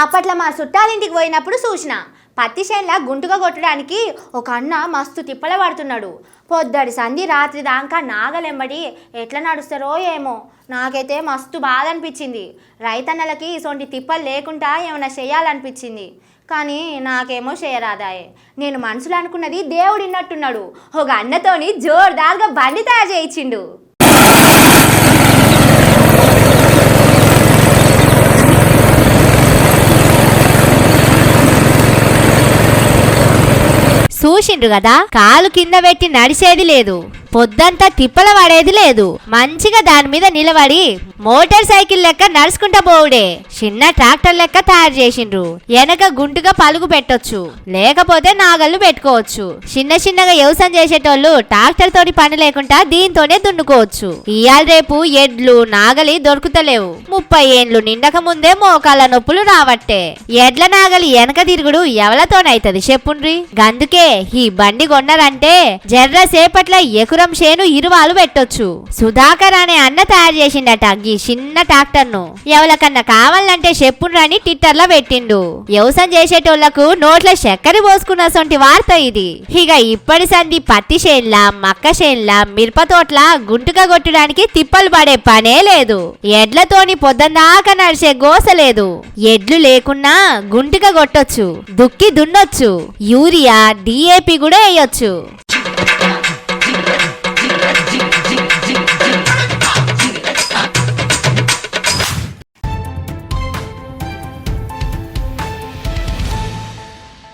అప్పట్లో మా చుట్టాలింటికి పోయినప్పుడు చూసిన పత్తి చేనులా గుంటుగా కొట్టడానికి ఒక అన్న మస్తు తిప్పల పడుతున్నాడు. పొద్దడి సంధి రాత్రి దాకా నాగలెంబడి ఎట్లా నడుస్తారో ఏమో. నాకైతే మస్తు బాధ అనిపించింది. రైతన్నలకి ఇసొంటి తిప్పలు లేకుండా ఏమైనా చేయాలనిపించింది. కానీ నాకేమో చేయరాదాయే. నేను మనసులో అనుకున్నది దేవుడు విన్నట్టున్నాడు. ఒక అన్నతోని జోర్దార్గా బండి తయారు చేయించిండు. చూసిండ్రు కదా, కాలు కింద పెట్టి నడిచేది లేదు, పొద్దంతా తిప్పల పడేది లేదు. మంచిగా దాని మీద నిలబడి మోటార్ సైకిల్ లెక్క నడుచుకుంటా పోవుడే. చిన్న ట్రాక్టర్ లెక్క తయారు చేసిండ్రు. వెనక గుంటుగా పలుగు పెట్టొచ్చు, లేకపోతే నాగళ్ళు పెట్టుకోవచ్చు. చిన్నగా వ్యవసాయం చేసేటోళ్ళు ట్రాక్టర్ తోటి పని లేకుండా దీంతోనే దున్నుకోవచ్చు. ఇయాల రేపు ఎడ్లు నాగలి దొరుకుతలేవు. 30 ఏండ్లు నిండక ముందే మోకాళ్ళ నొప్పులు రావట్టే. ఎడ్ల నాగలి వెనక తిరుగుడు ఎవలతోనైతది చెప్పుండ్రి. గందుకే ఈ బండి కొన్నారంటే జర్ర సేపట్ల ఎకురం చేను ఇరువాలు పెట్టొచ్చు. సుధాకర్ అనే అన్న తయారు చేసిండట ఈ చిన్న ట్రాక్టర్ ను. ఎవరికన్నా కావాలంటే చెప్పుండ్రని ట్విట్టర్ లో పెట్టిండు. వ్యవసాయం చేసేటోళ్లకు నోట్ల చక్కెర పోసుకున్న సొంటి వార్త ఇది. ఇక ఇప్పటి సంధి పత్తి చేన్లా మక్క చేన్లా మిరప తోట్ల గుంటుగా కొట్టడానికి తిప్పలు పడే పనే లేదు. ఎడ్లతోని పొద్దందాకా నడిచే గోస లేదు. ఎడ్లు లేకున్నా గుంటుగా కొట్టొచ్చు, దుక్కి దున్నొచ్చు, యూరియా DAP కూడా వేయొచ్చు.